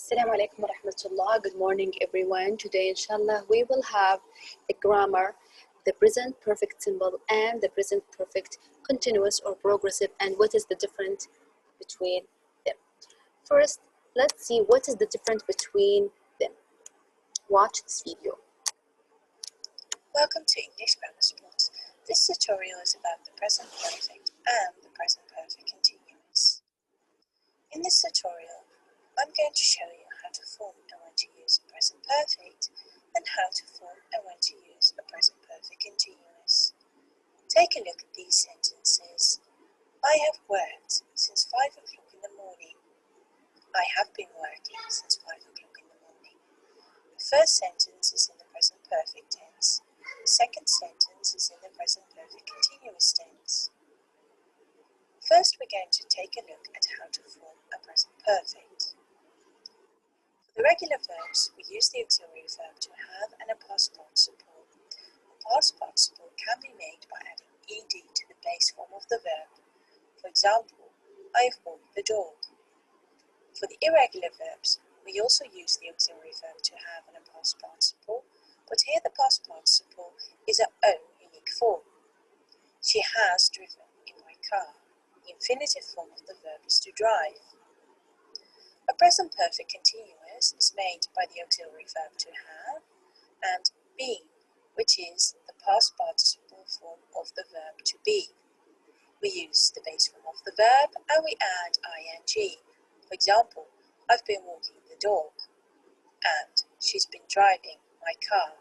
Assalamu alaikum wa rahmatullah. Good morning, everyone. Today, inshallah, we will have the grammar, the present perfect simple, and the present perfect continuous or progressive, and what is the difference between them. First, let's see what is the difference between them. Watch this video. Welcome to English Grammar Sport. This tutorial is about the present perfect and the present perfect continuous. In this tutorial, I'm going to show you how to form and when to use a present perfect and how to form and when to use a present perfect continuous. Take a look at these sentences. I have worked since 5 o'clock in the morning. I have been working since 5 o'clock in the morning. The first sentence is in the present perfect tense. The second sentence is in the present perfect continuous tense. First, we're going to take a look at how to form a present perfect. For the regular verbs, we use the auxiliary verb to have and a past participle. The past participle can be made by adding ed to the base form of the verb. For example, I have walked the dog. For the irregular verbs, we also use the auxiliary verb to have and a past participle, but here the past participle is our own unique form. She has driven in my car. The infinitive form of the verb is to drive. A present perfect continuous is made by the auxiliary verb to have and be, which is the past participle form of the verb to be. We use the base form of the verb and we add ing. For example, I've been walking the dog and she's been driving my car.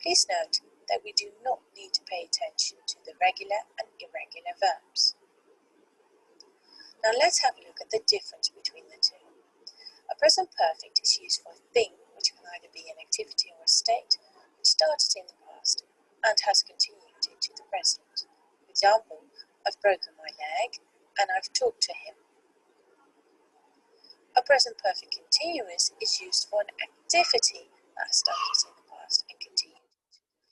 Please note that we do not need to pay attention to the regular and irregular verbs. Now let's have a look at the difference between the two. A present perfect is used for a thing which can either be an activity or a state which started in the past and has continued into the present. For example, I've broken my leg and I've talked to him. A present perfect continuous is used for an activity that started in the past and continued into the future.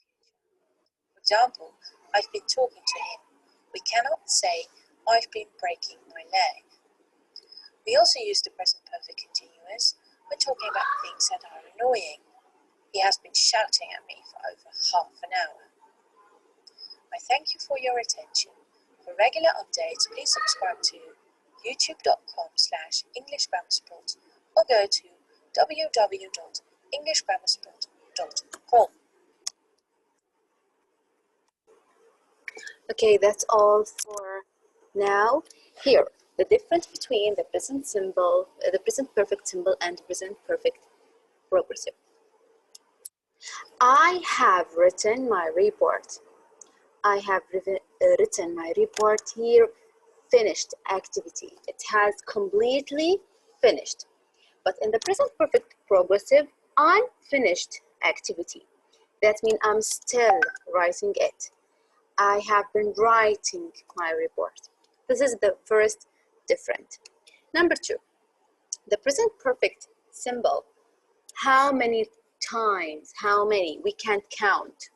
For example, I've been talking to him. We cannot say I've been breaking my leg. We also use the present perfect continuous when talking about things that are annoying. He has been shouting at me for over half an hour. I thank you for your attention. For regular updates, please subscribe to youtube.com/EnglishGrammarSport or go to www.englishgrammarsport.com. Okay, that's all for now. Here, the difference between the present simple, the present perfect simple and the present perfect progressive. I have written my report. I have written my report here. Finished activity. It has completely finished. But in the present perfect progressive, unfinished activity. That means I'm still writing it. I have been writing my report. This is the first difference. Number two, the present perfect symbol. How many times? How many? We can't count.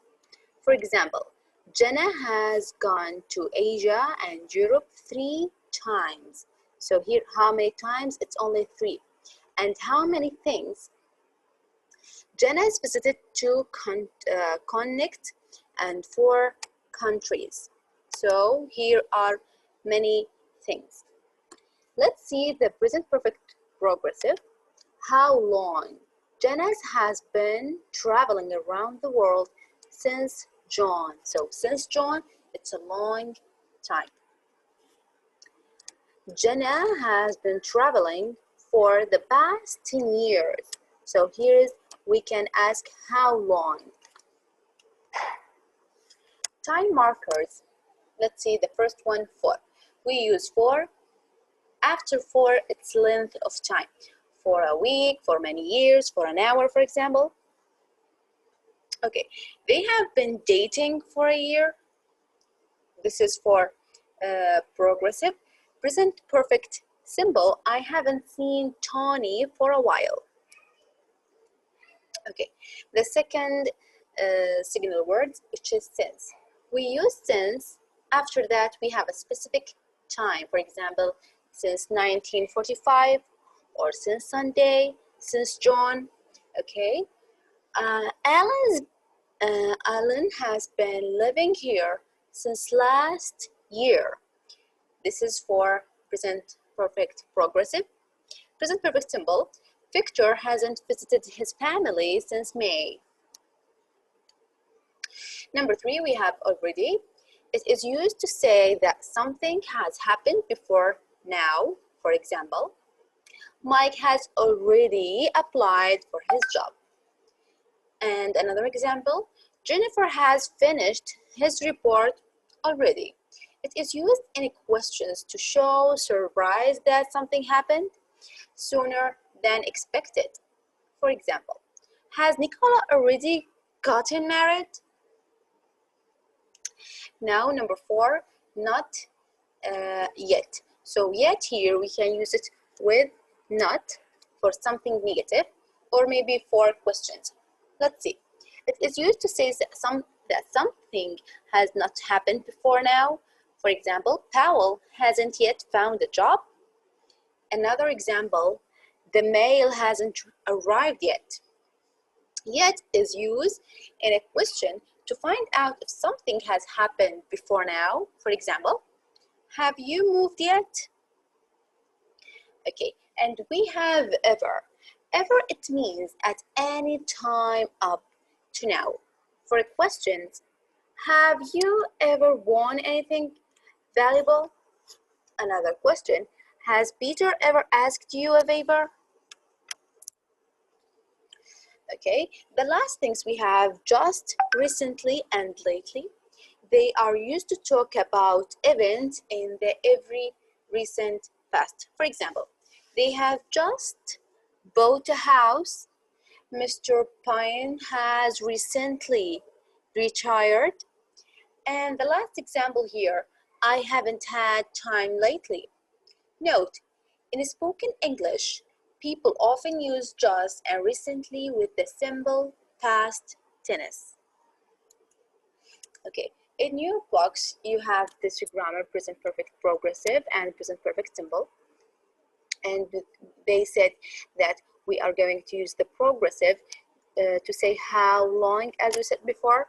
For example, Jenna has gone to Asia and Europe 3 times. So here, how many times? It's only 3. And how many things? Jenna has visited 2 continents and 4 countries. So here are many things. Let's see the present perfect progressive. How long? Jenna has been traveling around the world since June. So since June, it's a long time. Jenna has been traveling for the past 10 years. So here we can ask how long. Time markers. Let's see the first one, 4. We use 4. After 4, it's length of time. For a week, for many years, for an hour, for example. Okay, they have been dating for a year. This is for progressive. Present perfect simple. I haven't seen Tony for a while. Okay, the second signal word, which is since. We use since. After that, we have a specific time. For example, since 1945 or since Sunday. since June. Okay. Alan has been living here since last year. This is for present perfect progressive. Present perfect simple. Victor hasn't visited his family since May. Number 3, we have already. It is used to say that something has happened before now. For example, Mike has already applied for his job. And another example, Jennifer has finished his report already. It is used in questions to show surprise that something happened sooner than expected. For example, has Nicola already gotten married? Now, number 4, not yet. So yet here we can use it with not for something negative or maybe for questions. Let's see. It is used to say that something has not happened before now. For example, Powell hasn't yet found a job. Another example, the mail hasn't arrived yet. Yet is used in a question to find out if something has happened before now. For example, have you moved yet? Okay, and we have ever. Ever, it means at any time up to now. For questions, have you ever won anything valuable? Another question, has Peter ever asked you a favor? Okay, the last things we have just, recently, and lately. They are used to talk about events in the every recent past. For example, they have just bought a house. Mr. Pine has recently retired. And the last example here, I haven't had time lately. Note, in spoken English, people often use just and recently with the simple past tense. Okay, in your box, you have this grammar, present perfect progressive and present perfect simple. And they said that we are going to use the progressive to say how long, as we said before,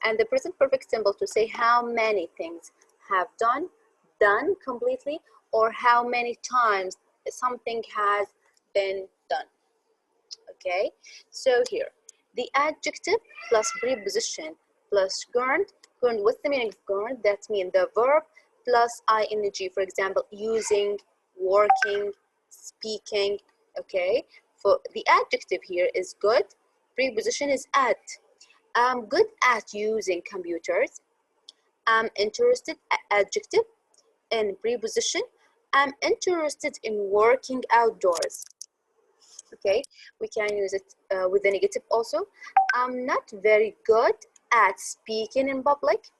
and the present perfect simple to say how many things have done completely, or how many times something has been done. Okay, so here, the adjective plus preposition plus gerund. Gerund, what's the meaning of gerund? That means the verb plus ing, for example, using, working, speaking. Okay, for the adjective here is good, preposition is at. I'm good at using computers. I'm interested, adjective, and preposition, I'm interested in working outdoors. Okay, we can use it with the negative also. I'm not very good at speaking in public.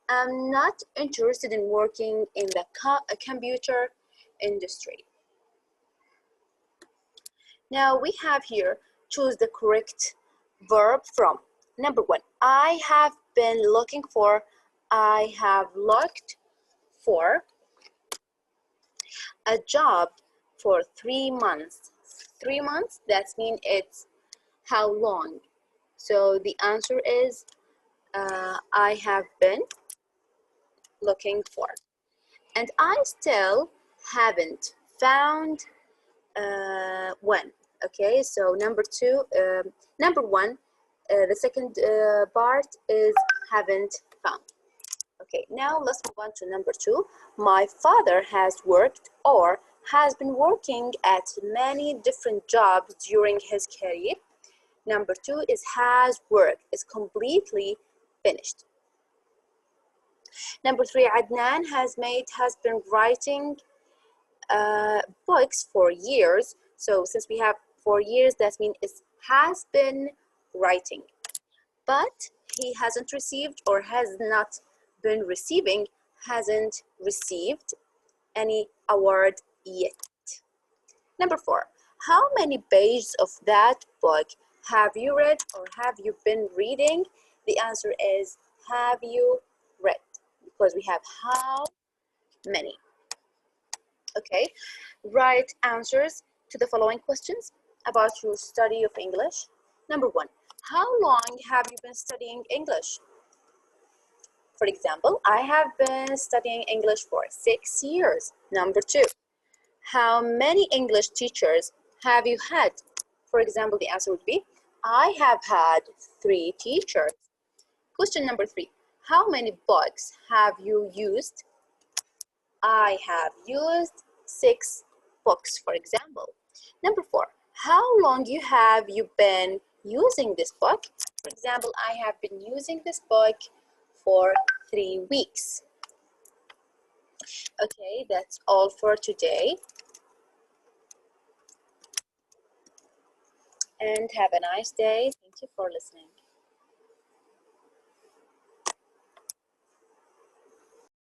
I'm not interested in working in the computer industry. Now we have here, choose the correct verb from. Number 1, I have been looking for, I have looked for a job for 3 months. 3 months, that means it's how long. So the answer is I have been looking for. And I still haven't found one. Okay, so number 1, the second part is haven't found. Okay, now let's move on to number 2. My father has worked or has been working at many different jobs during his career. Number 2 is has worked, is completely finished. Number 3, Adnan has been writing books for years. So since we have 4 years, that means it has been writing. But he hasn't received or has not been receiving, hasn't received any award yet. Number 4, how many pages of that book have you read or have you been reading? The answer is have you read, because we have how many. Okay, write answers to the following questions. about your study of English. Number 1, how long have you been studying English? For example, I have been studying English for 6 years. Number 2, how many English teachers have you had? For example, the answer would be, I have had 3 teachers. Question number 3, how many books have you used? I have used 6 books, for example. Number 4, how long have you been using this book? For example, I have been using this book for 3 weeks. Okay, that's all for today. And have a nice day. Thank you for listening.